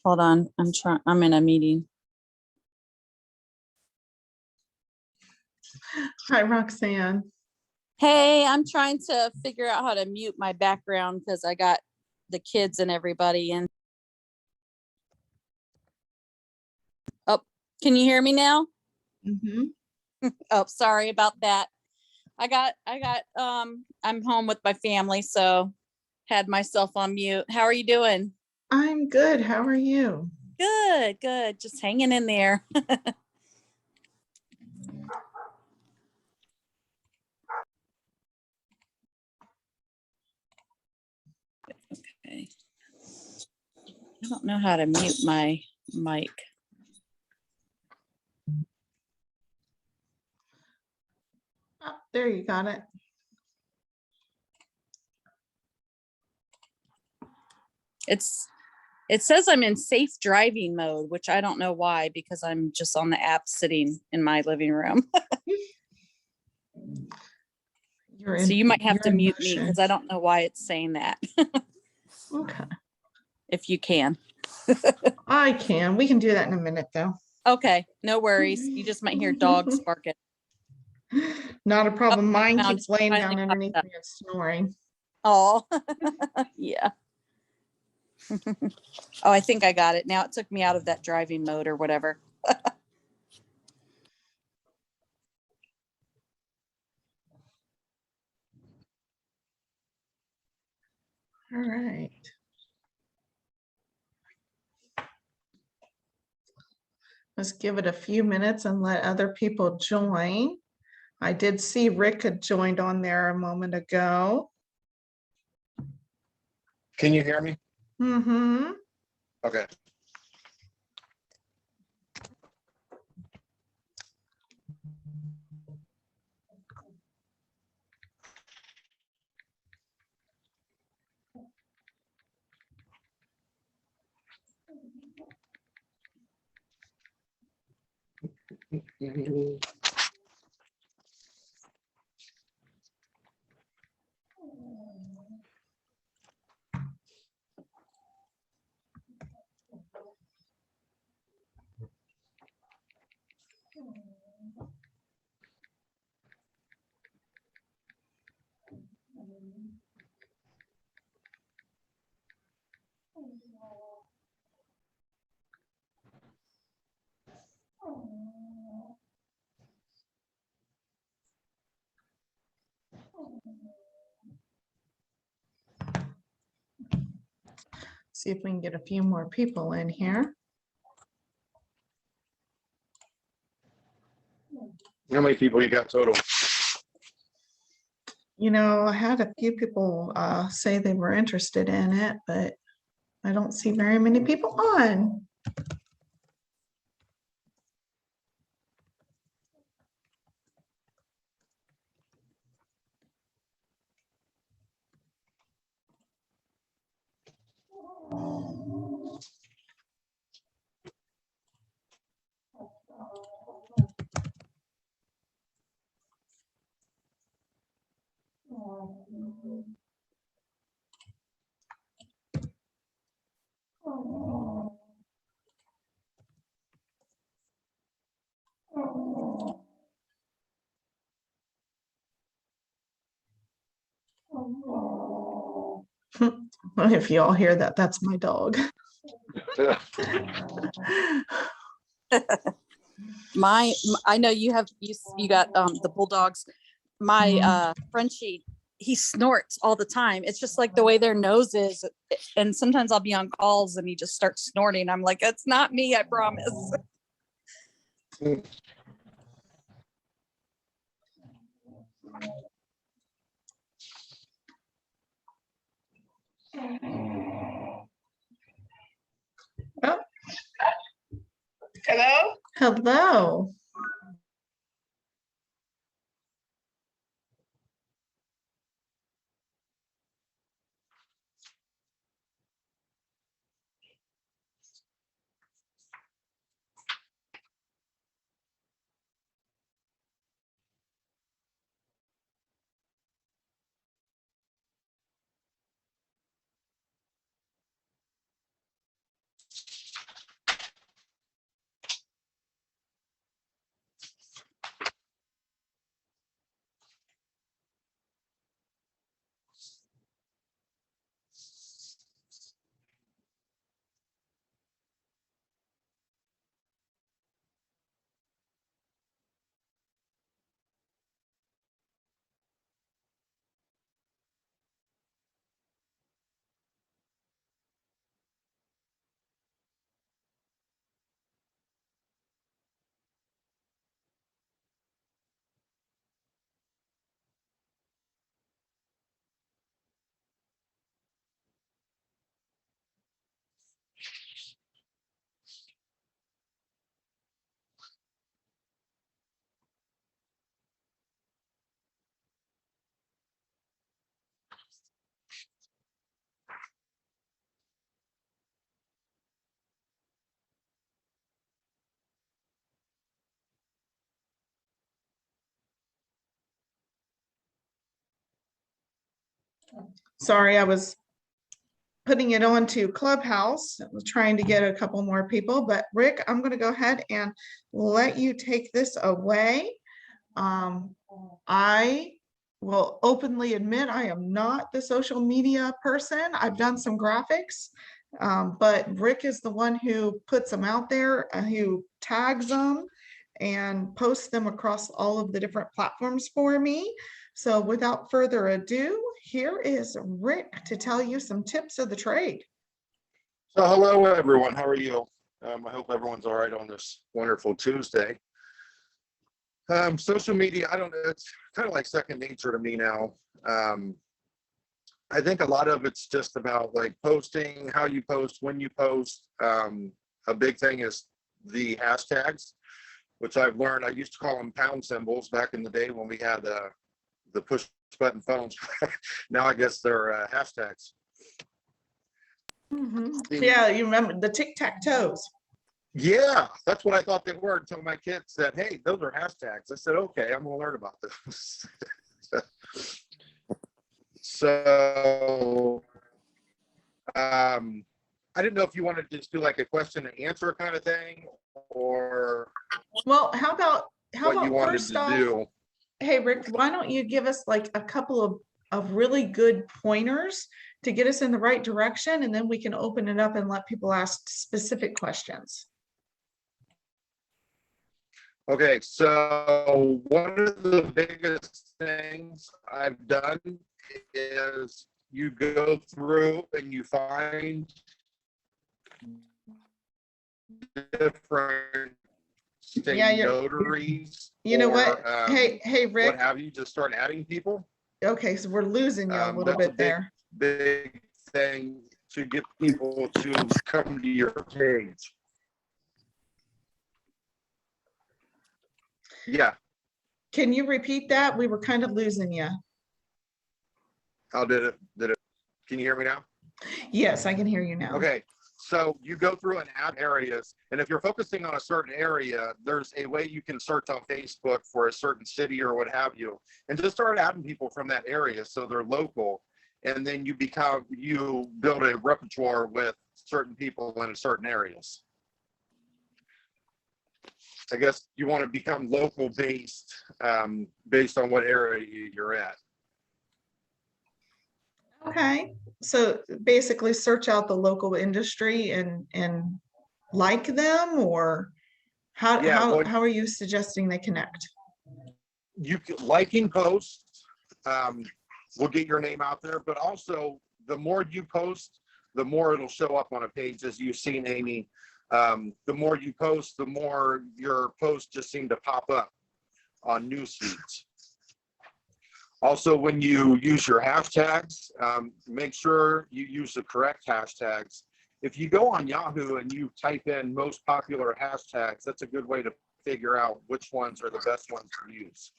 Hold on, I'm in a meeting. Hi, Roxanne. Hey, I'm trying to figure out how to mute my background because I got the kids and everybody in. Oh, can you hear me now? Mm-hmm. Oh, sorry about that. I'm home with my family, so had myself on mute. How are you doing? I'm good. How are you? Good, good. Just hanging in there. Okay. I don't know how to mute my mic. Oh, there, you got it. It says I'm in safe driving mode, which I don't know why, because I'm just on the app sitting in my living room. So you might have to mute me because I don't know why it's saying that. Okay. If you can. I can. We can do that in a minute, though. Okay, no worries. You just might hear dogs barking. Not a problem. Mine found keeps laying finally down popped underneath up. me and snoring. Oh, yeah. Oh, I think I got it. Now it took me out of that driving mode or whatever. All right. Let's give it a few minutes and let other people join. I did see Rick had joined on there a moment ago. Can you hear me? Mm-hmm. Okay. See if we can get a few more people in here. How many people you got total? You know, I had a few people say they were interested in it, but I don't see very many people on. If you all hear that, that's my dog. I know you got the bulldogs. My Frenchie, he snorts all the time. It's just like the way their nose is. And sometimes I'll be on calls and he just starts snorting. I'm like, it's not me, I promise. Oh, Hello? hello. Sorry, I was putting it onto Clubhouse. I was trying to get a couple more people, but Rick, I'm going to go ahead and let you take this away. I will openly admit I am not the social media person. I've done some graphics, but Rick is the one who puts them out there, who tags them and posts them across all of the different platforms for me. So without further ado, here is Rick to tell you some tips of the trade. So hello, everyone. How are you? I hope everyone's all right on this wonderful Tuesday. Social media, I don't know, it's kind of like second nature to me now. I think a lot of it's just about like posting, how you post, when you post. A big thing is the hashtags, which I've learned. I used to call them pound symbols back in the day when we had the push button phones. Now I guess they're hashtags. Yeah, you remember the tic-tac-toes. Yeah, that's what I thought they were until my kid said, hey, those are hashtags. I said, okay, I'm gonna learn about this. So I didn't know if you wanted to just do like a question and answer kind of thing, or Well, how about what you wanted first to off, do. hey Rick, why don't you give us like a couple of really good pointers to get us in the right direction, and then we can open it up and let people ask specific questions. Okay, so one of the biggest things I've done is you go through and you find different state Yeah, notaries. you know what? or, Hey what Rick. have you, just start adding people. Okay, so we're losing you a little That's a bit there. big thing to get people to come to your page. Yeah, Can you repeat that? We were kind of losing you. how did it? Can you hear me now? Yes, I can hear you now. Okay, so you go through and add areas, and if you're focusing on a certain area, there's a way you can search on Facebook for a certain city or what have you, and just start adding people from that area so they're local, and then you build a repertoire with certain people in certain areas. I guess you want to become local based, based on what area you're at. Okay, so basically search out the local industry and like them, or Yeah, well, how are you suggesting they connect? liking posts will get your name out there, but also the more you post, the more it'll show up on a page, as you've seen, Amy. The more you post, the more your posts just seem to pop up on news feeds. Also, when you use your hashtags, make sure you use the correct hashtags. If you go on Yahoo and you type in most popular hashtags, that's a good way to figure out which ones are the best ones to use.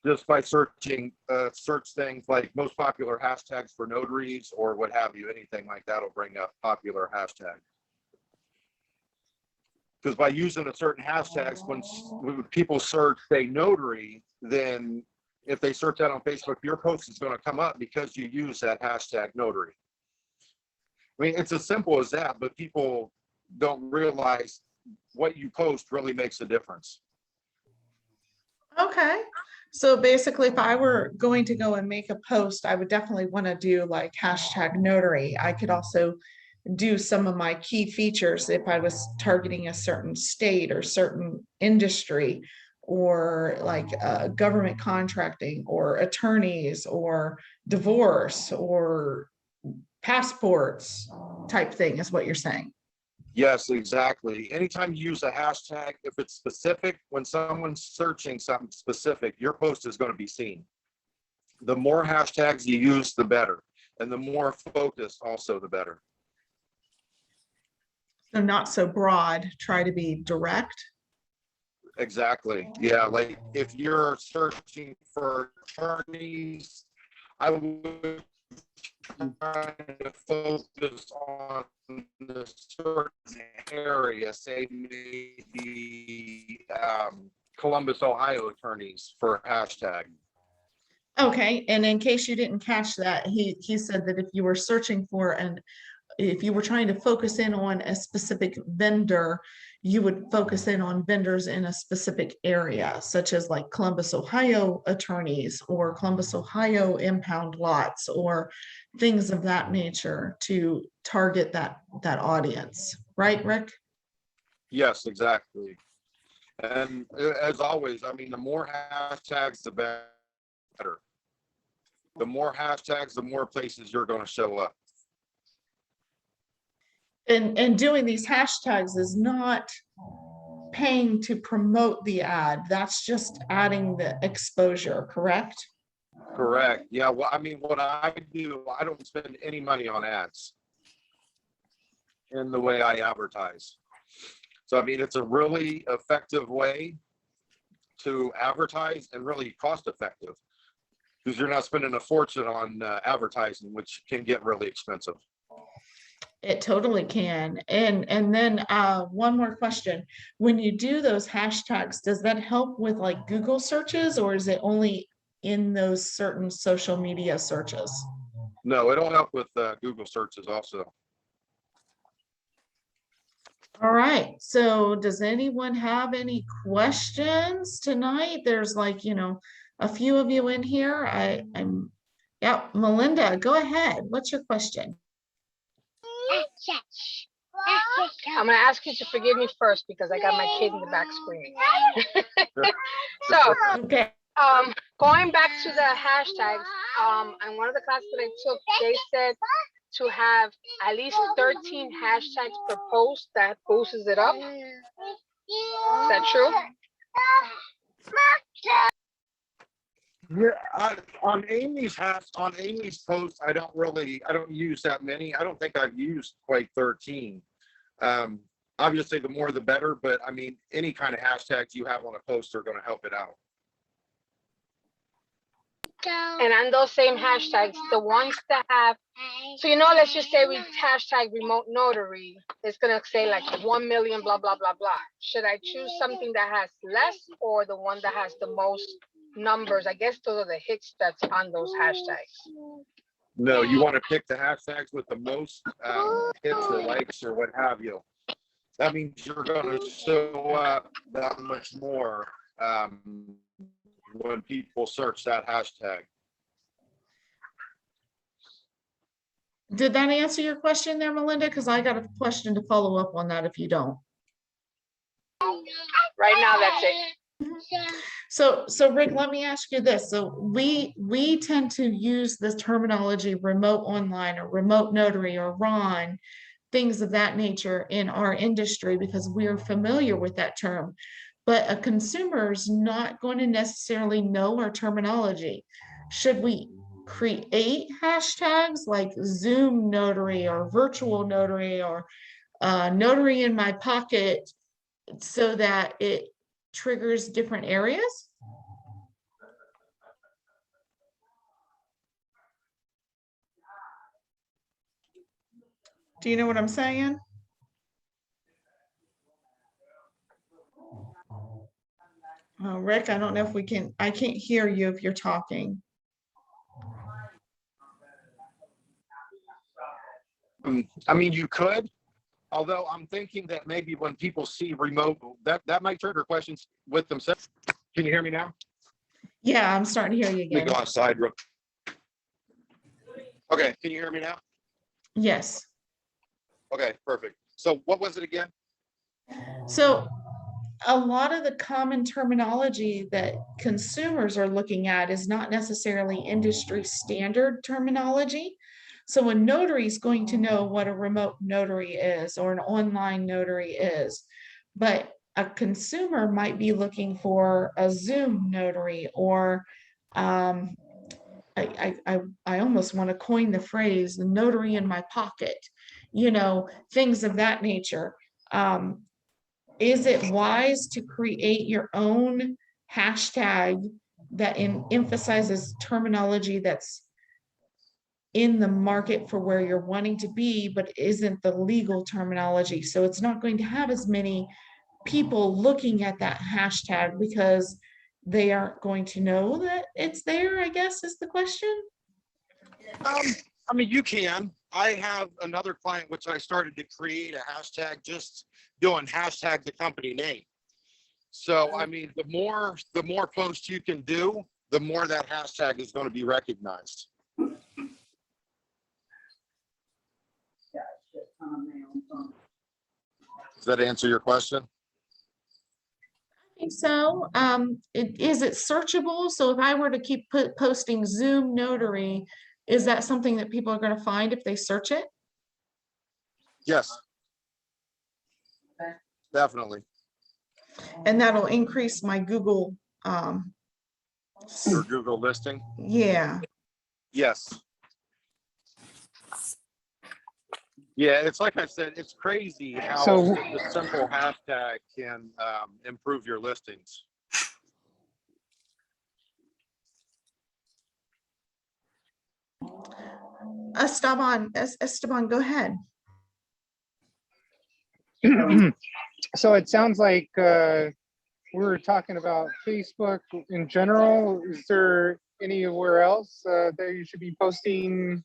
Just by searching, search things like most popular hashtags for notaries or what have you, anything like that will bring up popular hashtags. Because by using a certain hashtags, when people search, say, notary, then if they search that on Facebook, your post is going to come up because you use that hashtag notary. I mean, it's as simple as that, but people don't realize what you post really makes a difference. Okay, so basically if I were going to go and make a post, I would definitely want to do like hashtag notary. I could also do some of my key features if I was targeting a certain state or certain industry, or like government contracting or attorneys or divorce or passports type thing is what you're saying. Yes, exactly. Anytime you use a hashtag, if it's specific, when someone's searching something specific, your post is going to be seen. The more hashtags you use, the better. And the more focused also, the better. So not so broad, try to be direct. Exactly. Yeah, like if you're searching for attorneys, I would try to focus on the certain area, say maybe Columbus, Ohio attorneys for a hashtag. Okay, and in case you didn't catch that, he said that if you were searching for if you were trying to focus in on a specific vendor, you would focus in on vendors in a specific area, such as like Columbus, Ohio attorneys or Columbus, Ohio impound lots or things of that nature to target that audience. Right, Rick? Yes, exactly. And as always, I mean, the more hashtags, the better. The more hashtags, the more places you're going to show up. And doing these hashtags is not paying to promote the ad. That's just adding the exposure, correct? Correct. Yeah. Well, I mean, what I do, I don't spend any money on ads in the way I advertise. So, I mean, it's a really effective way to advertise and really cost effective because you're not spending a fortune on advertising, which can get really expensive. It totally can. And then one more question. When you do those hashtags, does that help with like Google searches or is it only in those certain social media searches? No, it'll help with Google searches also. All right. So does anyone have any questions tonight? There's like, a few of you in here. Yeah, Melinda, go ahead. What's your question? I'm gonna ask you to forgive me first because I got my kid in the back screaming. So, Okay. going back to the hashtags, and one of the classes that I took, they said to have at least 13 hashtags per post that boosts it up. Is that true? Yeah, on Amy's post, I don't use that many. I don't think I've used quite 13. Obviously, the more the better, but I mean, any kind of hashtags you have on a post are going to help it out. And on those same hashtags, the ones that have, so let's just say we hashtag remote notary, it's gonna say like 1 million, blah, blah, blah, blah. Should I choose something that has less or the one that has the most numbers? I guess those are the hits that's on those hashtags. No, you want to pick the hashtags with the most hits or likes or what have you. That means you're going to show up that much more when people search that hashtag. Did that answer your question there, Melinda? Because I got a question to follow up on that if you don't. Right now, that's it. So Rick, let me ask you this. So we tend to use the terminology remote online or remote notary or RON, things of that nature in our industry because we're familiar with that term. But a consumer is not going to necessarily know our terminology. Should we create hashtags like Zoom notary or virtual notary or notary in my pocket so that it triggers different areas? Do you know what I'm saying? Rick, I don't know if I can't hear you if you're talking. I mean, you could, although I'm thinking that maybe when people see remote, that might trigger questions with themselves. Can you hear me now? Yeah, I'm starting to hear you Let me again. go outside. Okay, can you hear me now? Yes. Okay, perfect. So what was it again? So a lot of the common terminology that consumers are looking at is not necessarily industry standard terminology. So a notary is going to know what a remote notary is or an online notary is, but a consumer might be looking for a Zoom notary or I almost want to coin the phrase the notary in my pocket, things of that nature. Is it wise to create your own hashtag that emphasizes terminology that's in the market for where you're wanting to be, but isn't the legal terminology? So it's not going to have as many people looking at that hashtag because they aren't going to know that it's there, I guess is the question. I mean, you can. I have another client which I started to create a hashtag just doing hashtag the company name. So I mean, the more posts you can do, the more that hashtag is going to be recognized. Does that answer your question? I think so. Is it searchable? So if I were to keep posting Zoom notary, is that something that people are going to find if they search it? Yes. Definitely. And that'll increase my Google, Your Google listing. yeah. Yes. Yeah, it's like I said, it's crazy how the simple hashtag can improve your listings. Esteban, go ahead. So it sounds like we're talking about Facebook in general. Is there anywhere else that you should be posting?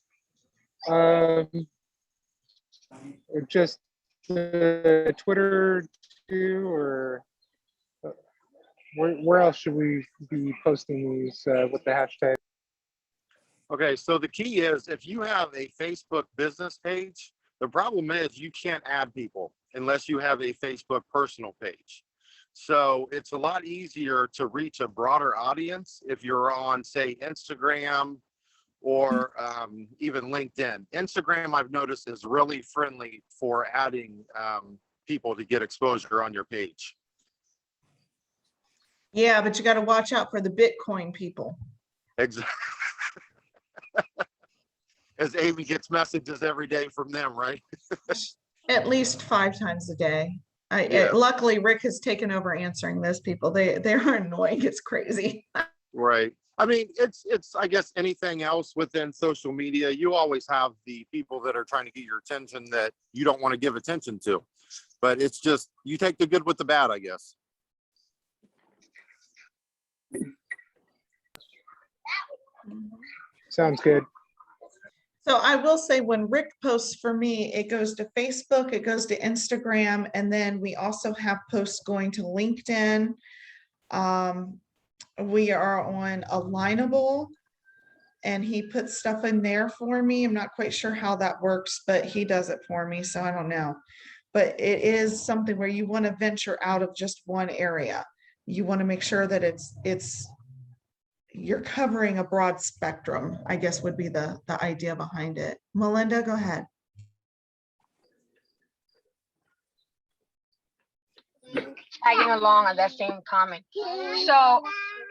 Just Twitter too, or where else should we be posting these with the hashtag? Okay, so the key is if you have a Facebook business page, the problem is you can't add people unless you have a Facebook personal page. So it's a lot easier to reach a broader audience if you're on, say, Instagram or even LinkedIn. Instagram, I've noticed, is really friendly for adding people to get exposure on your page. Yeah, but you got to watch out for the Bitcoin people. Exactly. As Amy gets messages every day from them, right? At least 5 times a day. Yeah. Luckily, Rick has taken over answering those people. They're annoying. It's crazy. Right. I mean, it's I guess anything else within social media, you always have the people that are trying to get your attention that you don't want to give attention to. But it's just, you take the good with the bad, I guess. Sounds good. So I will say when Rick posts for me, it goes to Facebook, it goes to Instagram, and then we also have posts going to LinkedIn. We are on Alignable, and he puts stuff in there for me. I'm not quite sure how that works, but he does it for me, so I don't know. But it is something where you want to venture out of just one area. You want to make sure that you're covering a broad spectrum, I guess would be the idea behind it. Melinda, go ahead. Tagging along on that same comment. So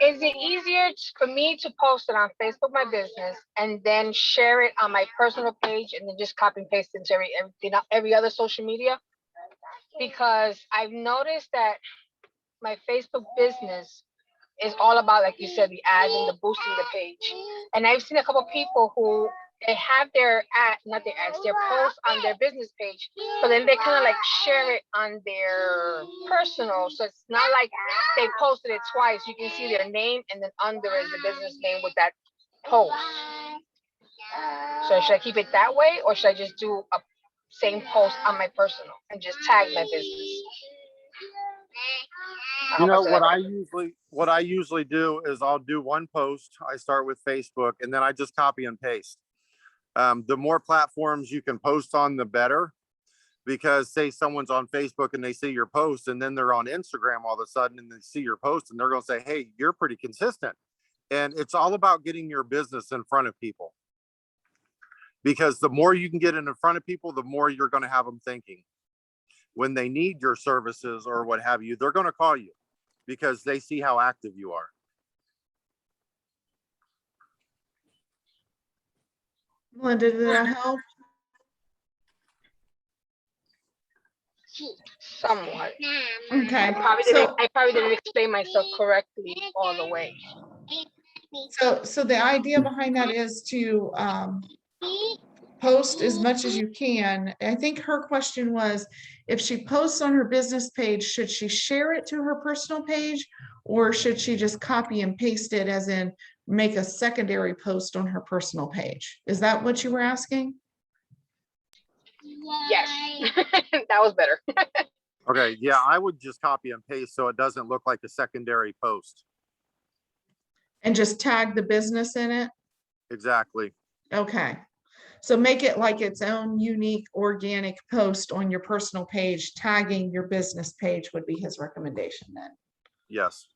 is it easier for me to post it on Facebook, my business, and then share it on my personal page and then just copy and paste it into every other social media? Because I've noticed that my Facebook business is all about, like you said, the ads and the boosting the page. And I've seen a couple of people who they have their their posts on their business page, but then they kind of like share it on their personal. So it's not like they posted it twice. You can see their name and then under is the business name with that post. So should I keep it that way, or should I just do a same post on my personal and just tag my business? You know what I usually do is I'll do one post. I start with Facebook and then I just copy and paste. The more platforms you can post on, the better, because say someone's on Facebook and they see your post and then they're on Instagram all of a sudden and they see your post and they're going to say, hey, you're pretty consistent. And it's all about getting your business in front of people, because the more you can get in front of people, the more you're going to have them thinking. When they need your services or what have you, they're going to call you because they see how active you are. Melinda, did that help? Somewhat. Okay. I probably didn't explain myself correctly all the way. So the idea behind that is to post as much as you can. I think her question was, if she posts on her business page, should she share it to her personal page? Or should she just copy and paste it, as in make a secondary post on her personal page? Is that what you were asking? Yes, that was better. Okay, yeah, I would just copy and paste so it doesn't look like a secondary post. And just tag the business in it? Exactly. Okay. So make it like its own unique organic post on your personal page, tagging your business page would be his recommendation then. Yes.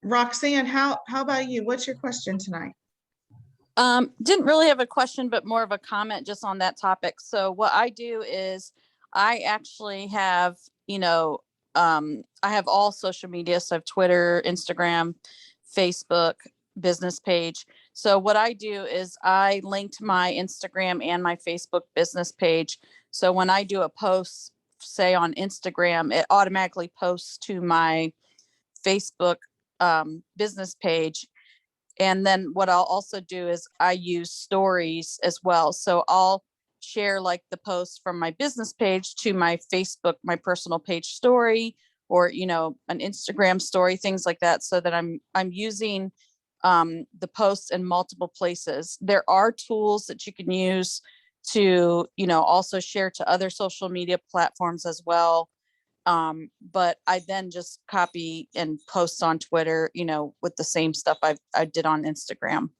Roxanne, how about you? What's your question tonight? Didn't really have a question, but more of a comment just on that topic. So what I do is I actually have, I have all social media. So I have Twitter, Instagram, Facebook, business page. So what I do is I linked my Instagram and my Facebook business page. So when I do a post, say on Instagram, it automatically posts to my Facebook business page. And then what I'll also do is I use stories as well. So I'll share like the post from my business page to my Facebook, my personal page story, or, an Instagram story, things like that. So that I'm using the posts in multiple places. There are tools that you can use to, also share to other social media platforms as well. But I then just copy and post on Twitter, with the same stuff I did on Instagram.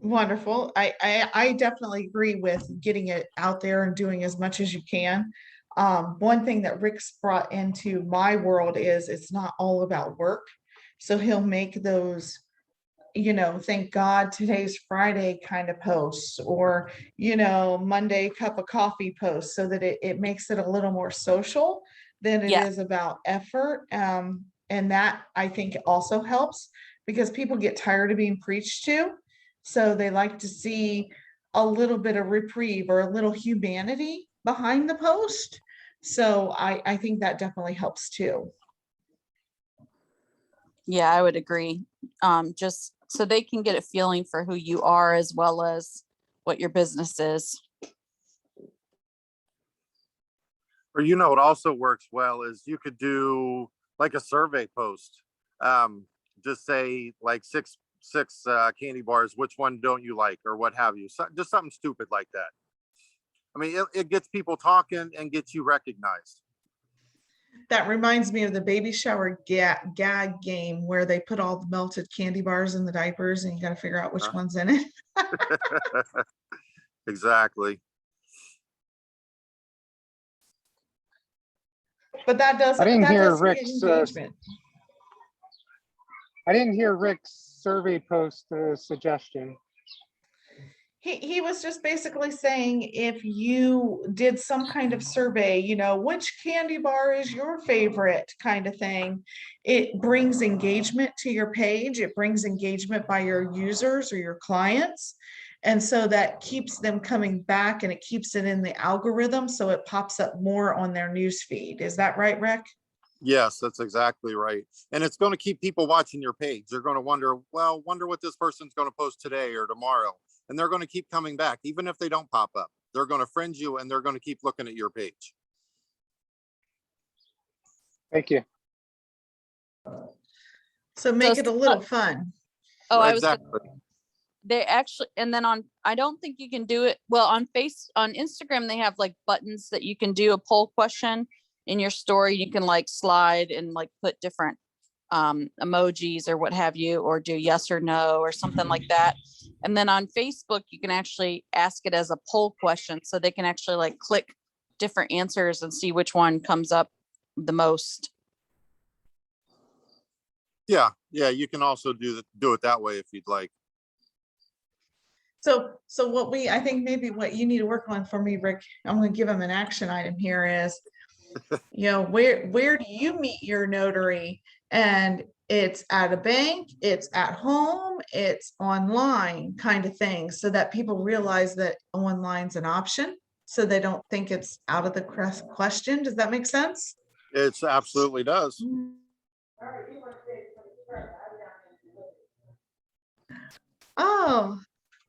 Wonderful. I definitely agree with getting it out there and doing as much as you can. One thing that Rick's brought into my world is it's not all about work. So he'll make those, thank God today's Friday kind of posts, or, Monday cup of coffee posts, so that it makes it a little more social than it Yeah. is about effort. And that I think also helps, because people get tired of being preached to. So they like to see a little bit of reprieve or a little humanity behind the post. So I think that definitely helps too. Yeah, I would agree. Just so they can get a feeling for who you are as well as what your business is. Or what also works well is you could do like a survey post. Just say like six candy bars, which one don't you like, or what have you. So, just something stupid like that. I mean, it gets people talking and gets you recognized. That reminds me of the baby shower gag game, where they put all the melted candy bars in the diapers and you got to figure out which one's in it. Exactly. But that does I didn't that hear does create Rick's engagement. I didn't hear Rick's survey post suggestion. He was just basically saying, if you did some kind of survey, which candy bar is your favorite, kind of thing, it brings engagement to your page. It brings engagement by your users or your clients. And so that keeps them coming back, and it keeps it in the algorithm. So it pops up more on their news feed. Is that right, Rick? Yes, that's exactly right. And it's going to keep people watching your page. They're going to wonder what this person's going to post today or tomorrow. And they're going to keep coming back. Even if they don't pop up, they're going to friend you and they're going to keep looking at your page. Thank you. So make it a little fun. Oh, Exactly. They actually, and then I don't think you can do it. Well, on Instagram, they have like buttons that you can do a poll question in your story. You can like slide and like put different emojis or what have you, or do yes or no or something like that. And then on Facebook, you can actually ask it as a poll question, so they can actually like click different answers and see which one comes up the most. Yeah, you can also do it that way if you'd like. So I think maybe what you need to work on for me, Rick, I'm going to give him an action item here, is, where do you meet your notary? And it's at a bank, it's at home, it's online, kind of thing, so that people realize that online's an option, so they don't think it's out of the question. Does that make sense? It absolutely does. Oh,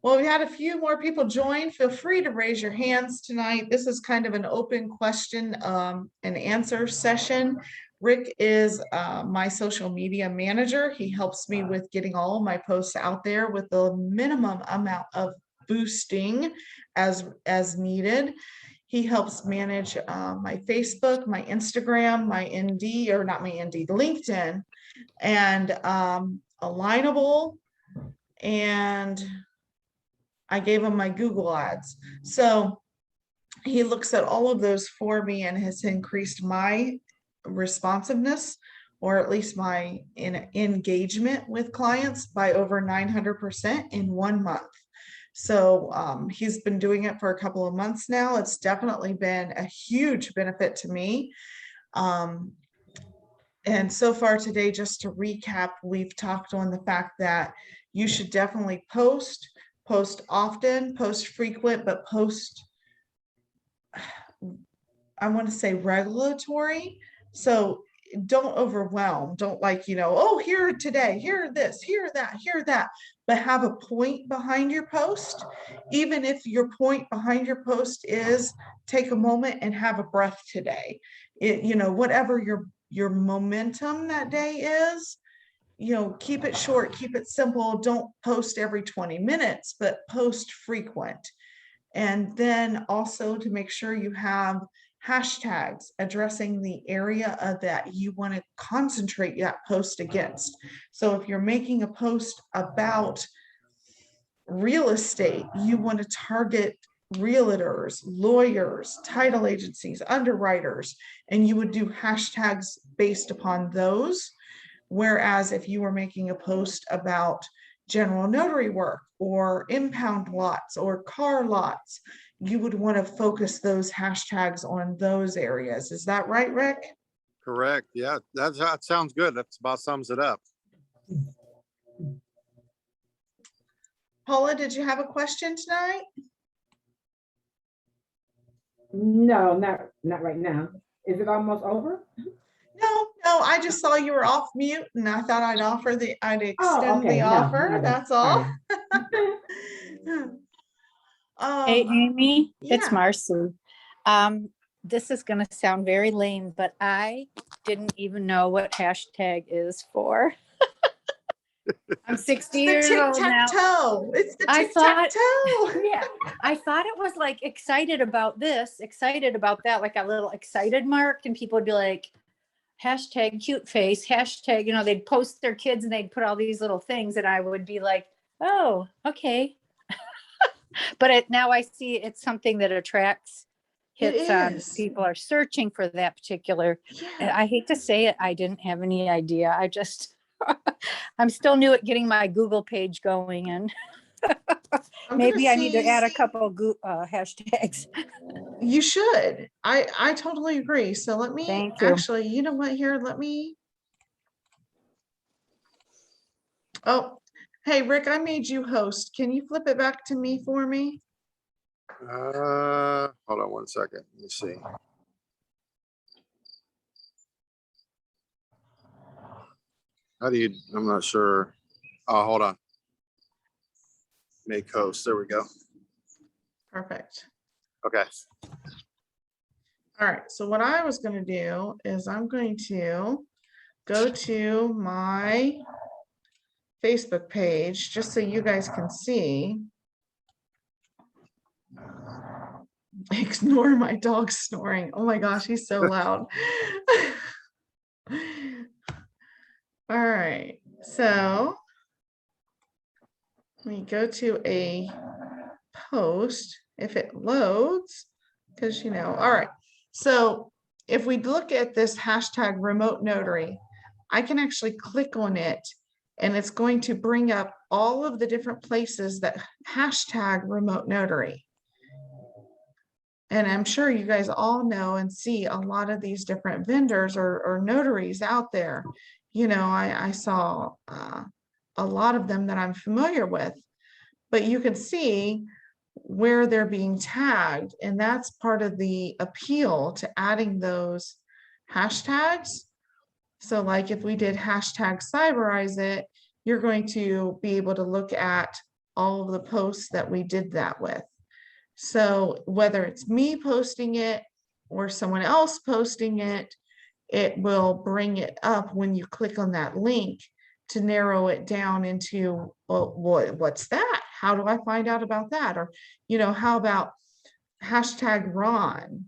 well, we had a few more people join. Feel free to raise your hands tonight. This is kind of an open question and answer session. Rick is my social media manager. He helps me with getting all of my posts out there with the minimum amount of boosting as needed. He helps manage my Facebook, my Instagram, my ND, or not my ND, LinkedIn, and Alignable, and I gave him my Google ads. So he looks at all of those for me and has increased my responsiveness, or at least my engagement with clients, by over 900% in 1 month. So he's been doing it for a couple of months now. It's definitely been a huge benefit to me. And so far today, just to recap, we've talked on the fact that you should definitely post often, post frequent, but post, I want to say regulatory. So don't overwhelm. Don't like, oh, here today, here this, here that, but have a point behind your post. Even if your point behind your post is take a moment and have a breath today. Whatever your momentum that day is, keep it short, keep it simple. Don't post every 20 minutes, but post frequent. And then also to make sure you have hashtags addressing the area that you want to concentrate that post against. So if you're making a post about real estate, you want to target realtors, lawyers, title agencies, underwriters, and you would do hashtags based upon those. Whereas if you were making a post about general notary work or impound lots or car lots, you would want to focus those hashtags on those areas. Is that right, Rick? Correct. Yeah, that sounds good. That's about sums it up. Paula, did you have a question tonight? No, not right now. Is it almost over? No, I just saw you were off mute and I thought I'd extend the No, offer. no, That's all. Hey, Amy, it's yeah. Marcy. This is gonna sound very lame, but I didn't even know what hashtag is for. I'm 60 years old now. It's the I thought- tic-tac-toe. Yeah, I thought it was like excited about this, excited about that, like a little excited mark, and people would be like, hashtag cute face, hashtag, they'd post their kids and they'd put all these little things, and I would be like, oh, okay. But now I see it's something that attracts hits on. People are searching for that particular. Yeah. I hate to say it, I didn't have any idea. I'm still new at getting my Google page going, and maybe I need to add a couple of hashtags. You should. I totally agree. So let me Thank you. actually, you know what, here, oh, hey, Rick, I made you host. Can you flip it back to me for me? Hold on one second. Let me see. I'm not sure. Oh, hold on. Make host. There we go. Perfect. Okay. All right. So what I was going to do is I'm going to go to my Facebook page just so you guys can see. Ignore my dog snoring. Oh my gosh, he's so loud. All right, so let me go to a post if it loads, because all right. So if we look at this hashtag remote notary, I can actually click on it and it's going to bring up all of the different places that hashtag remote notary. And I'm sure you guys all know and see a lot of these different vendors or notaries out there. I saw a lot of them that I'm familiar with, but you can see where they're being tagged. And that's part of the appeal to adding those hashtags. So like if we did hashtag cyberize it, you're going to be able to look at all of the posts that we did that with. So whether it's me posting it or someone else posting it, it will bring it up when you click on that link to narrow it down into, well, what's that? How do I find out about that? Or, how about hashtag Ron?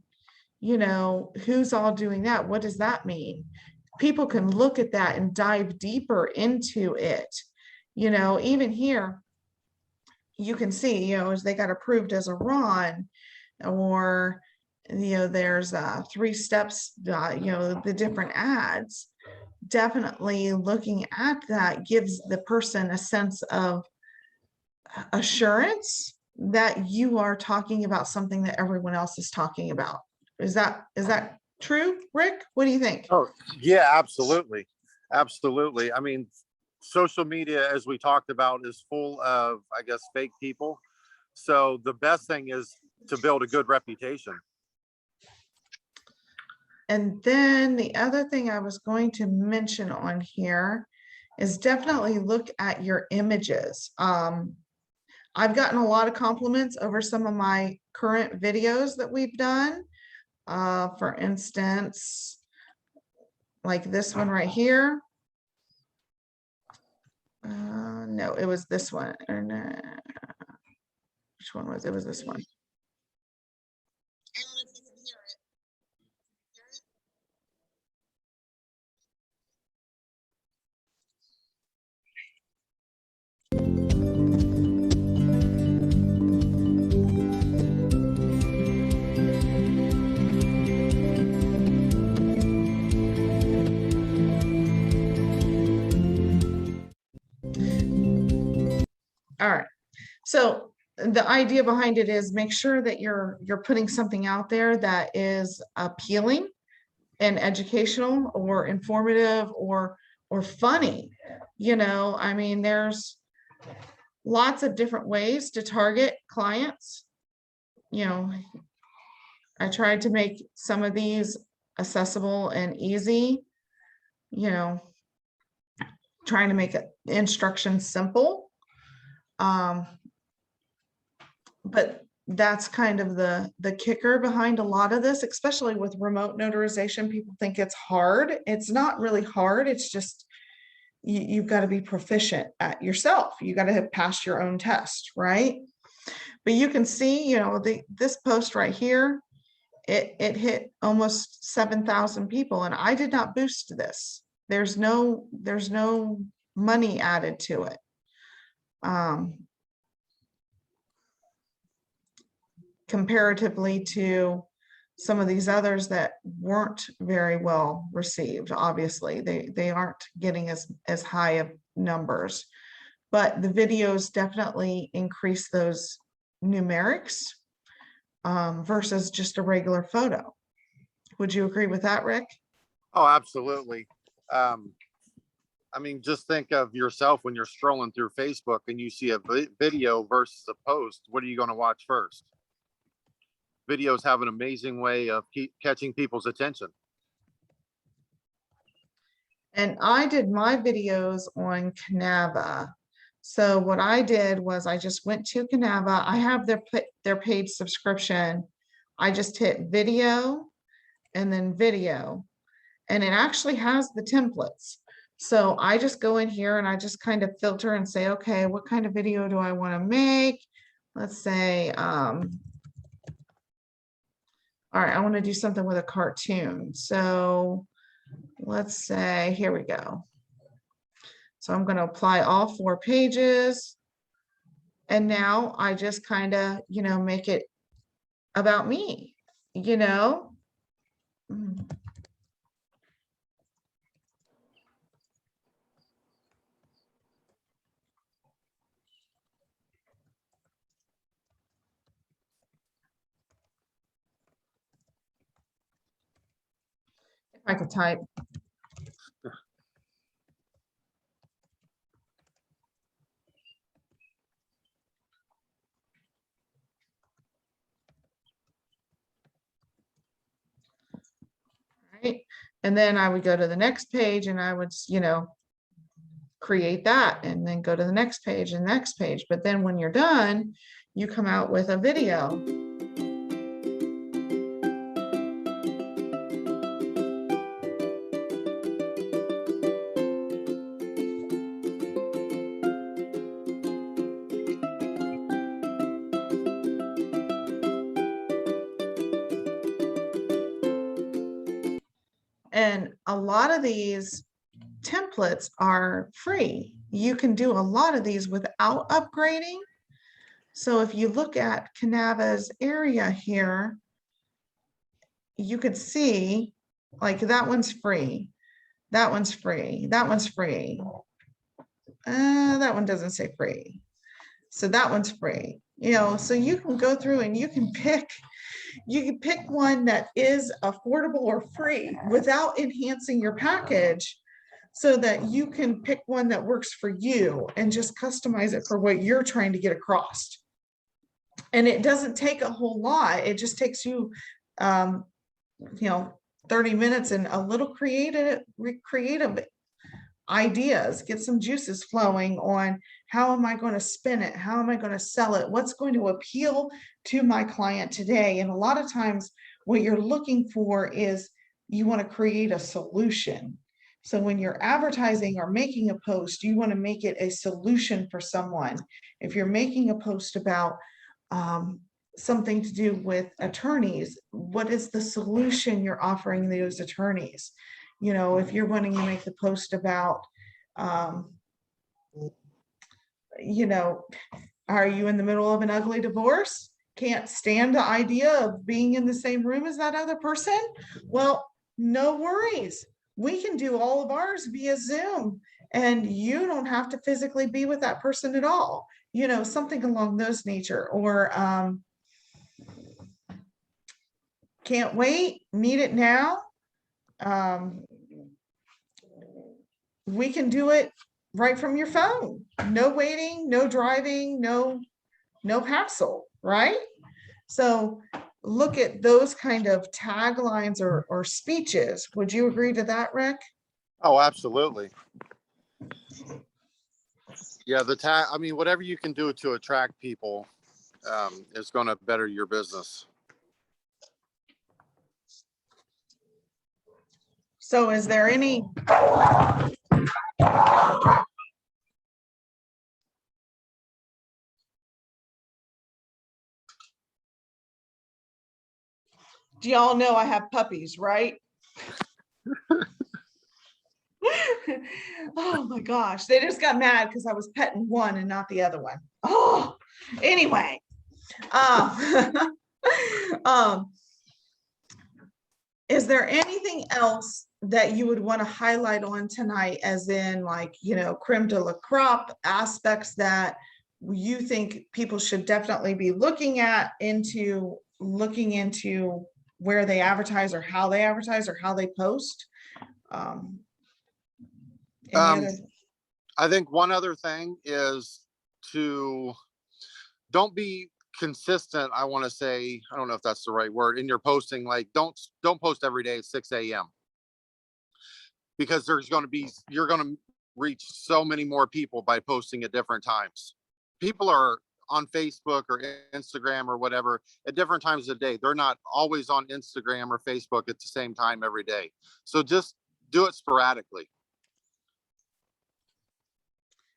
Who's all doing that? What does that mean? People can look at that and dive deeper into it. Even here, you can see, as they got approved as a Ron, or, there's 3 steps, the different ads. Definitely looking at that gives the person a sense of assurance that you are talking about something that everyone else is talking about. Is that true, Rick? What do you think? Oh, yeah, absolutely. Absolutely. I mean, social media, as we talked about, is full of, I guess, fake people. So the best thing is to build a good reputation. And then the other thing I was going to mention on here is definitely look at your images. I've gotten a lot of compliments over some of my current videos that we've done. For instance, like this one right here. No, it was this one. Or no. Which one was it? It was this one. All right. So the idea behind it is make sure that you're putting something out there that is appealing and educational or informative or funny. I mean, there's lots of different ways to target clients. I tried to make some of these accessible and easy, trying to make it instructions simple. But that's kind of the kicker behind a lot of this, especially with remote notarization. People think it's hard. It's not really hard. It's just you've got to be proficient at yourself. You got to have passed your own test, right? But you can see, this post right here, it hit almost 7,000 people, and I did not boost this. There's no money added to it. Comparatively to some of these others that weren't very well received. Obviously, they aren't getting as high of numbers, but the videos definitely increase those numerics versus just a regular photo. Would you agree with that, Rick? Oh, absolutely. I mean, just think of yourself when you're scrolling through Facebook and you see a video versus a post. What are you going to watch first? Videos have an amazing way of catching people's attention. And I did my videos on Canva. So what I did was I just went to Canva. I have their paid subscription. I just hit video and then video, and it actually has the templates. So I just go in here and I just kind of filter and say, okay, what kind of video do I want to make? Let's say, all right, I want to do something with a cartoon. So let's say, here we go. So I'm going to apply all 4 pages. And now I just kind of, make it about me, If I could type. Right. And then I would go to the next page and I would, create that and then go to the next page and next page. But then when you're done, you come out with a video. And a lot of these templates are free. You can do a lot of these without upgrading. So if you look at Canava's area here, you could see like that one's free. That one's free. That one's free. That one doesn't say free. So that one's free. You know, so you can go through and you can pick one that is affordable or free without enhancing your package, so that you can pick one that works for you and just customize it for what you're trying to get across. And it doesn't take a whole lot. It just takes you, 30 minutes and a little creative ideas, get some juices flowing on how am I going to spin it? How am I going to sell it? What's going to appeal to my client today? And a lot of times what you're looking for is you want to create a solution. So when you're advertising or making a post, you want to make it a solution for someone. If you're making a post about something to do with attorneys, what is the solution you're offering those attorneys? You know, if you're wanting to make the post about, are you in the middle of an ugly divorce? Can't stand the idea of being in the same room as that other person? Well, no worries. We can do all of ours via Zoom, and you don't have to physically be with that person at all. You know, something along those nature. Or can't wait, need it now. We can do it right from your phone. No waiting, no driving, no hassle, right? So look at those kind of taglines or speeches. Would you agree to that, Rick? Oh, absolutely. Yeah, I mean, whatever you can do to attract people is going to better your business. So is there any do y'all know I have puppies, right? Oh my gosh, they just got mad because I was petting one and not the other one. Oh, anyway. Is there anything else that you would want to highlight on tonight, as in like, creme de la crop aspects that you think people should definitely be looking into where they advertise or how they post? I think one other thing is to don't be consistent. I want to say, I don't know if that's the right word, in your posting. Like don't post every day at 6 a.m. because you're going to reach so many more people by posting at different times. People are on Facebook or Instagram or whatever at different times of the day. They're not always on Instagram or Facebook at the same time every day. So just do it sporadically.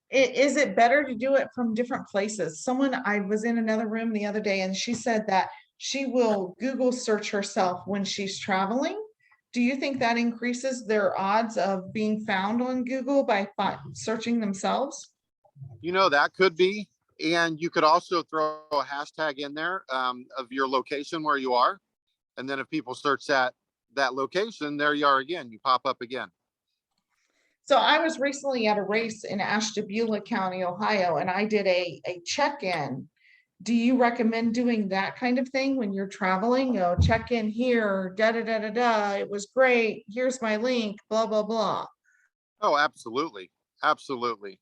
Is it better to do it from different places? I was in another room the other day and she said that she will Google search herself when she's traveling. Do you think that increases their odds of being found on Google by searching themselves? That could be. And you could also throw a hashtag in there of your location where you are. And then if people search that location, there you are again, you pop up again. So I was recently at a race in Ashtabula County, Ohio, and I did a check-in. Do you recommend doing that kind of thing when you're traveling? Check in here, it was great. Here's my link, blah, blah, blah. Oh, absolutely. Absolutely.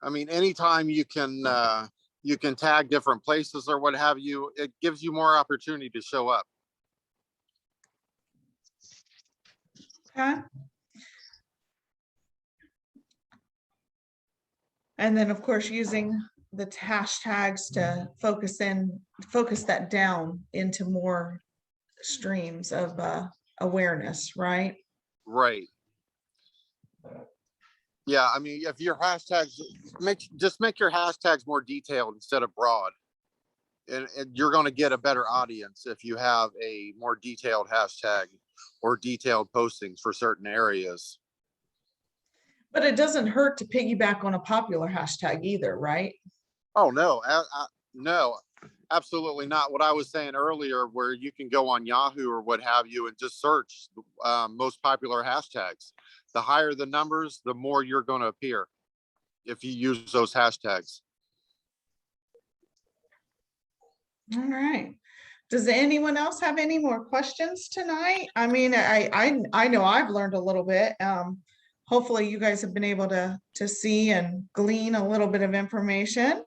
I mean, anytime you can tag different places or what have you, it gives you more opportunity to show up. Okay. And then, of course, using the hashtags to focus that down into more streams of awareness, right? Right. Yeah, I mean, if your hashtags just make your hashtags more detailed instead of broad. And you're going to get a better audience if you have a more detailed hashtag or detailed postings for certain areas. But it doesn't hurt to piggyback on a popular hashtag either, right? Oh, no, no, absolutely not. What I was saying earlier, where you can go on Yahoo or what have you and just search most popular hashtags. The higher the numbers, the more you're going to appear if you use those hashtags. All right. Does anyone else have any more questions tonight? I mean, I know I've learned a little bit. Hopefully you guys have been able to see and glean a little bit of information.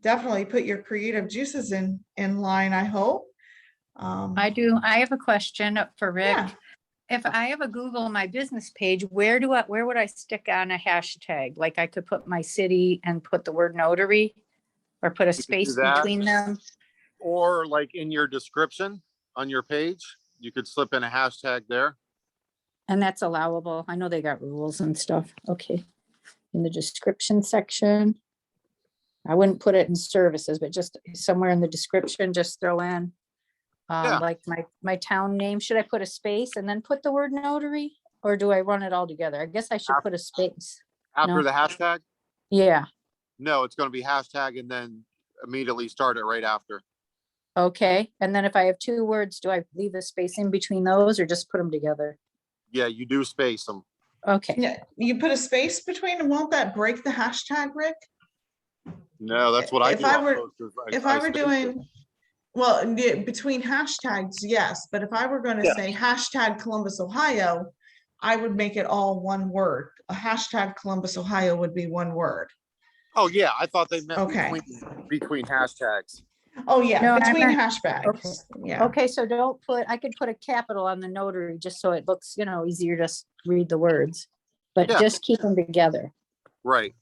Definitely put your creative juices in line, I hope. I do. I have a question for Rick. Yeah. If I have a Google My Business page, where would I stick on a hashtag? Like I could put my city and put the word notary or put a You can do space that. between them. Or like in your description on your page, you could slip in a hashtag there. And that's allowable. I know they got rules and stuff. Okay. In the description section. I wouldn't put it in services, but just somewhere in the description, just throw in Yeah. like my town name. Should I put a space and then put the word notary? Or do I run it all together? I guess I should put a space. After No. the hashtag? Yeah. No, it's going to be hashtag and then immediately start it right after. Okay. And then if I have two words, do I leave a space in between those or just put them together? Yeah, you do space them. Okay. Yeah, you put a space between them, won't that break the hashtag, Rick? No, that's what I If do. I on were- posters. If I were space it. doing, well, yeah, between hashtags, yes, but if I were going to Yeah. say hashtag Columbus, Ohio, I would make it all one word. A hashtag Columbus, Ohio would be one word. Oh yeah, I thought they meant Okay. between hashtags. Oh, yeah, No, I between meant- hashtags. Yeah. Okay. So I could put a capital on the notary just so it looks, easier to read the words, but Yeah. just keep them together. Right.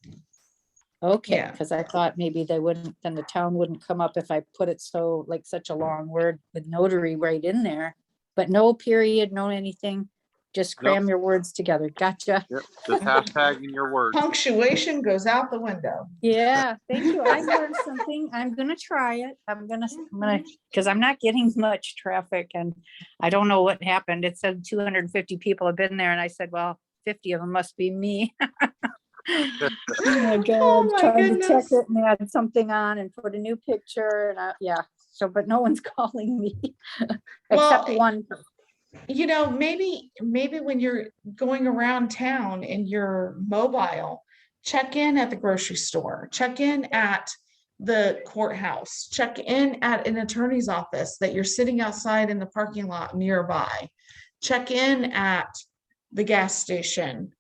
Okay. Yeah. Because I thought maybe they wouldn't, then the town wouldn't come up if I put it so like such a long word with notary right in there, but no period, no anything. Just cram your words together. Gotcha. Yep. Just hashtag in your words. Punctuation goes out the window. Yeah, thank you. I learned something. I'm gonna try it. Because I'm not getting much traffic and I don't know what happened. It said 250 people have been there and I said, well, 50 of them must be me. Oh my God, Oh my trying to check goodness. it and add something on and put a new picture and yeah. So, but no one's calling me except Well, one. Maybe when you're going around town in your mobile, check in at the grocery store, check in at the courthouse, check in at an attorney's office that you're sitting outside in the parking lot nearby, check in at the gas station,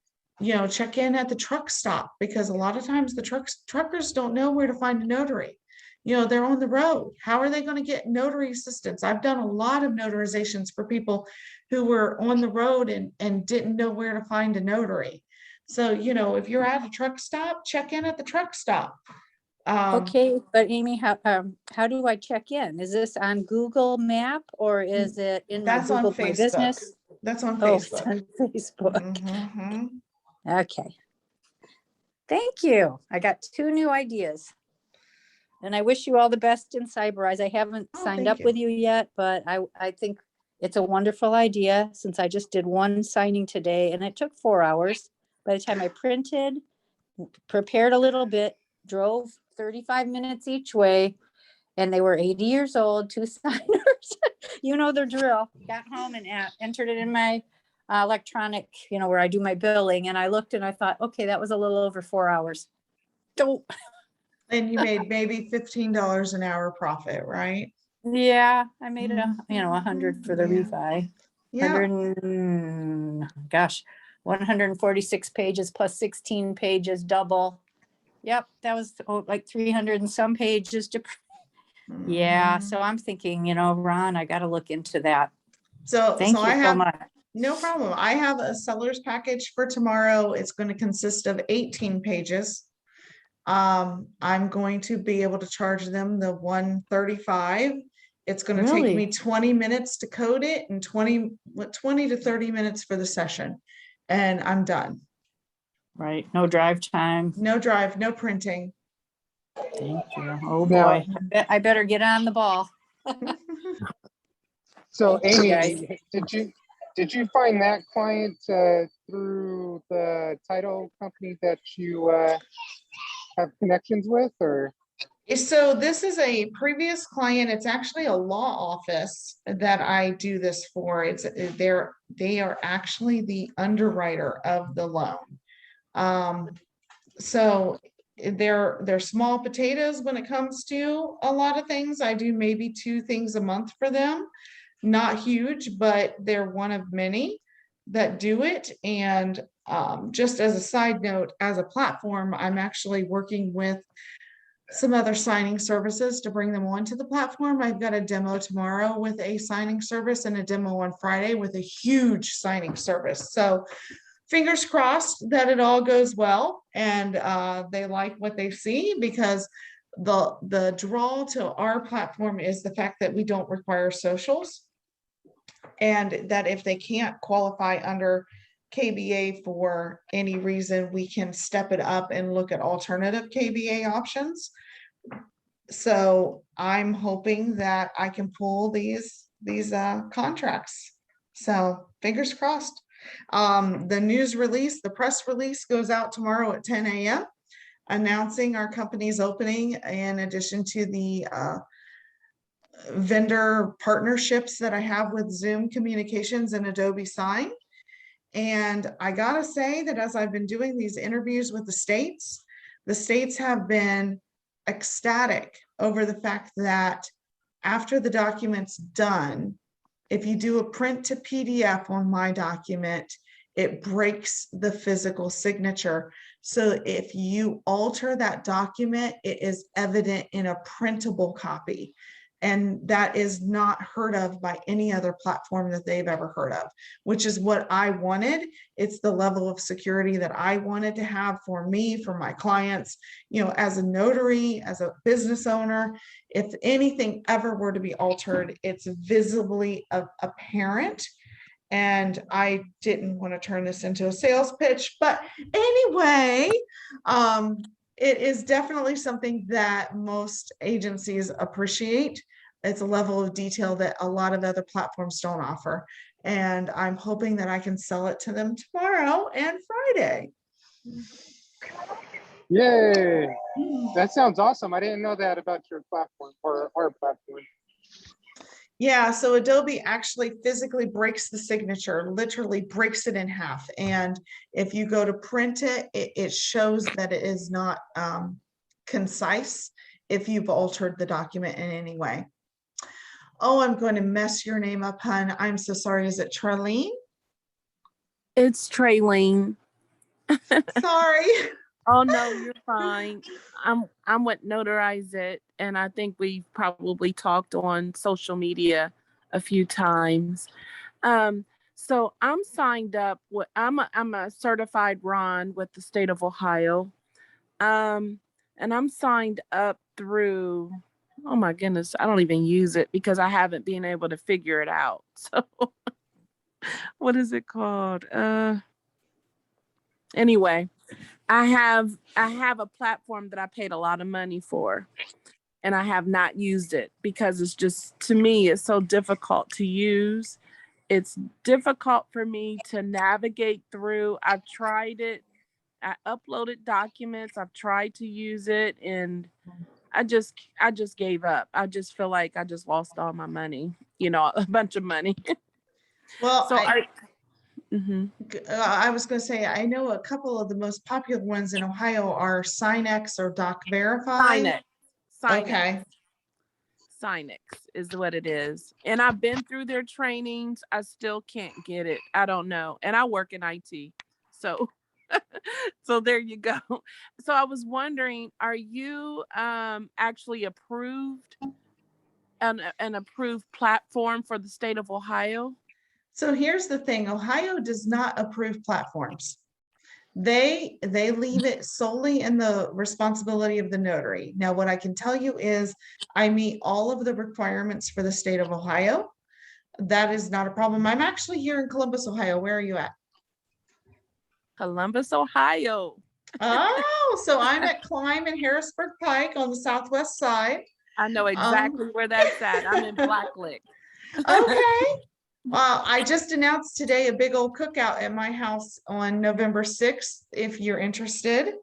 check in at the truck stop, because a lot of times the truckers don't know where to find a notary. They're on the road. How are they going to get notary assistance? I've done a lot of notarizations for people who were on the road and didn't know where to find a notary. So, if you're at a truck stop, check in at the truck stop. Okay, but Amy, how do I check in? Is this on Google Map or is it in my That's on Google My Facebook. Business? That's on Oh, it's Facebook. on Facebook. Mhm. Okay. Thank you. I got 2 new ideas. And I wish you all the best in Cyberize. I haven't Oh, signed thank up you. with you yet, but I think it's a wonderful idea since I just did one signing today and it took 4 hours. By the time I printed, prepared a little bit, drove 35 minutes each way, and they were 80 years old, 2 signers. You know the drill. Got home and entered it in my electronic, where I do my billing. And I looked and I thought, okay, that was a little over 4 hours. Don't. And you made maybe $15 an hour profit, right? Yeah, I made 100 for the Yeah. refi. Yeah. 146 pages plus 16 pages double. Yep, that was like 300 and some pages to. Yeah, Mhm. so I'm thinking, Ron, I got to look into that. So Thank you I so have much. no problem. I have a seller's package for tomorrow. It's going to consist of 18 pages. I'm going to be able to charge them the 135. It's going to take Really? me 20 minutes to code it and 20 to 30 minutes for the session. And I'm done. Right, no drive time. No drive, no printing. Thank you. Oh, Now- boy. I better get on the ball. So Thank you, guys. Amy, did you find that client through the title company that you have connections with, or? So this is a previous client. It's actually a law office that I do this for. They are actually the underwriter of the loan. So they're small potatoes when it comes to a lot of things. I do maybe 2 things a month for them. Not huge, but they're one of many that do it. And just as a side note, as a platform, I'm actually working with some other signing services to bring them onto the platform. I've got a demo tomorrow with a signing service and a demo on Friday with a huge signing service. So fingers crossed that it all goes well and they like what they see, because the draw to our platform is the fact that we don't require socials, and that if they can't qualify under KBA for any reason, we can step it up and look at alternative KBA options. So I'm hoping that I can pull these contracts. So fingers crossed. The news release, the press release goes out tomorrow at 10 a.m. announcing our company's opening, in addition to the vendor partnerships that I have with Zoom Communications and Adobe Sign. And I gotta say that as I've been doing these interviews with the states have been ecstatic over the fact that after the document's done, if you do a print to PDF on my document, it breaks the physical signature. So if you alter that document, it is evident in a printable copy. And that is not heard of by any other platform that they've ever heard of, which is what I wanted. It's the level of security that I wanted to have for me, for my clients, as a notary, as a business owner. If anything ever were to be altered, it's visibly apparent. And I didn't want to turn this into a sales pitch, but anyway, it is definitely something that most agencies appreciate. It's a level of detail that a lot of other platforms don't offer. And I'm hoping that I can sell it to them tomorrow and Friday. Yay! That sounds awesome. I didn't know that about your platform or our platform. Yeah, so Adobe actually physically breaks the signature, literally breaks it in half. And if you go to print it, it shows that it is not concise if you've altered the document in any way. Oh, I'm going to mess your name up, hun. I'm so sorry. Is it Trarlene? It's Traylene. Sorry. Oh no, you're fine. I'm what Notarize It, and I think we've probably talked on social media a few times. So I'm signed up with I'm a certified RON with the state of Ohio. And I'm signed up through, oh my goodness, I don't even use it because I haven't been able to figure it out. So what is it called? Anyway, I have a platform that I paid a lot of money for, and I have not used it because it's just, to me, it's so difficult to use. It's difficult for me to navigate through. I've tried it. I uploaded documents. I've tried to use it, and I just gave up. I just feel like I just lost all my money, a bunch of money. Well, So I was going to say, I know a couple of the most popular ones in Ohio are SignX or Doc Verify. Okay. Signix is what it is. And I've been through their trainings. I still can't get it. I don't know. And I work in IT. So so there you go. So I was wondering, are you actually approved, an approved platform for the state of Ohio? So here's the thing. Ohio does not approve platforms. They leave it solely in the responsibility of the notary. Now, what I can tell you is I meet all of the requirements for the state of Ohio. That is not a problem. I'm actually here in Columbus, Ohio. Where are you at? Columbus, Ohio. Oh, so I'm at Climb and Harrisburg Pike on the southwest side. I know exactly where that's at. I'm in Blacklick. Okay. I just announced today a big old cookout at my house on November 6th. If you're interested,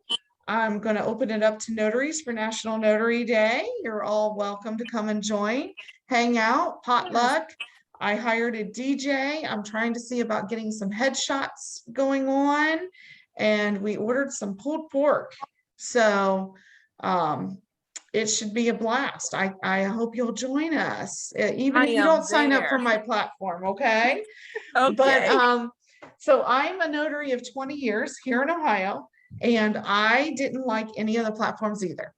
I'm going to open it up to notaries for National Notary Day. You're all welcome to come and join, hang out, potluck. I hired a DJ. I'm trying to see about getting some headshots going on, and we ordered some pulled pork. So it should be a blast. I hope you'll join us, even if you don't sign up for my platform, okay? Okay. But so I'm a notary of 20 years here in Ohio, and I didn't like any of the platforms either.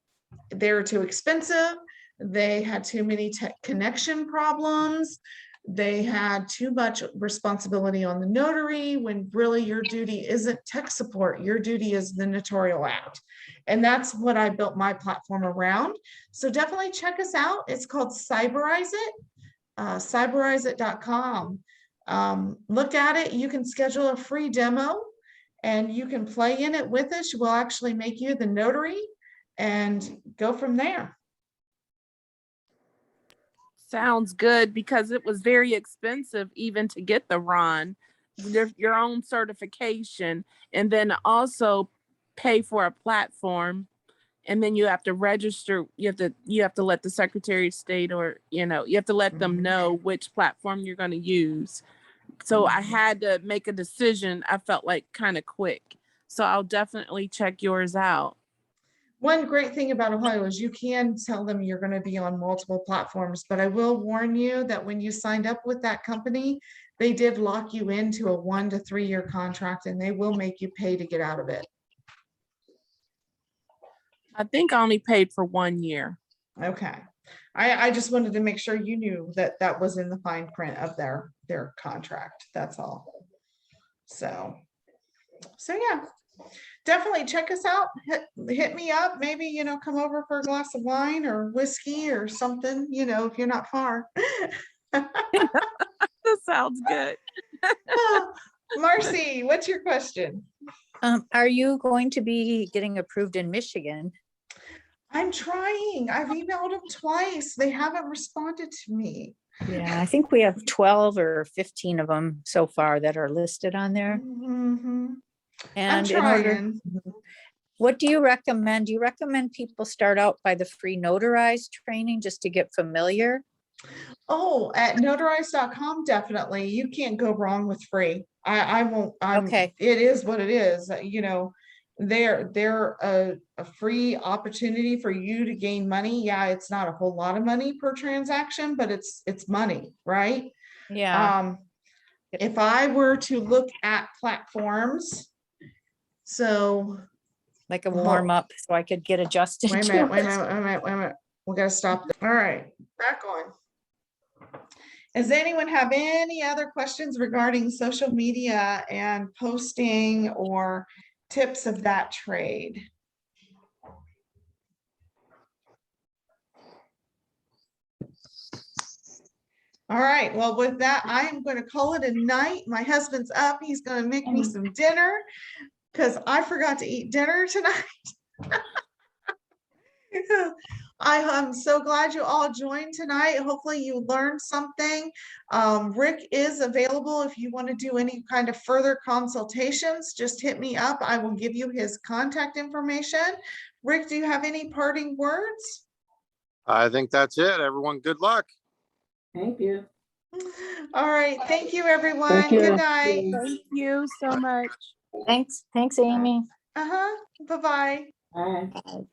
They were too expensive. They had too many connection problems. They had too much responsibility on the notary when really your duty isn't tech support. Your duty is the Notarial Act. And that's what I built my platform around. So definitely check us out. It's called Cyberize It, cyberizeit.com. Look at it. You can schedule a free demo and you can play in it with us. We'll actually make you the notary and go from there. Sounds good, because it was very expensive even to get the RON, your own certification, and then also pay for a platform, and then you have to register. You have to let the Secretary of State, or you have to let them know which platform you're going to use. So I had to make a decision. I felt like kind of quick, so I'll definitely check yours out. One great thing about Ohio is you can tell them you're going to be on multiple platforms, but I will warn you that when you signed up with that company, they did lock you into a 1 to 3 year contract, and they will make you pay to get out of it. I think I only paid for 1 year. Okay. I just wanted to make sure you knew that that was in the fine print of their contract. That's all. So yeah. Definitely check us out. Hit me up. Maybe, come over for a glass of wine or whiskey or something, if you're not far. That sounds good. Marcy, what's your question? Are you going to be getting approved in Michigan? I'm trying. I've emailed them twice. They haven't responded to me. Yeah, I think we have 12 or 15 of them so far that are listed on there. Mm-hmm. And in order, what do you recommend? Do you recommend people start out by the free notarized training just to get familiar? Oh, at notarize.com, definitely. You can't go wrong with free. I won't. Okay. It is what it is. They're a free opportunity for you to gain money. Yeah, it's not a whole lot of money per transaction, but it's money, right? Yeah. If I were to look at platforms, so like a warm up so I could get adjusted. Wait a minute. We gotta stop. All right, back on. Does anyone have any other questions regarding social media and posting or tips of that trade? All right, well, with that, I am going to call it a night. My husband's up. He's going to make me some dinner because I forgot to eat dinner tonight. I'm so glad you all joined tonight. Hopefully you learned something. Rick is available if you want to do any kind of further consultations. Just hit me up. I will give you his contact information. Rick, do you have any parting words? I think that's it. Everyone, good luck. Thank you. All right. Thank you, everyone. Thank you. Good night. Thank you so much. Thanks, Amy. Bye-bye. Bye. Bye.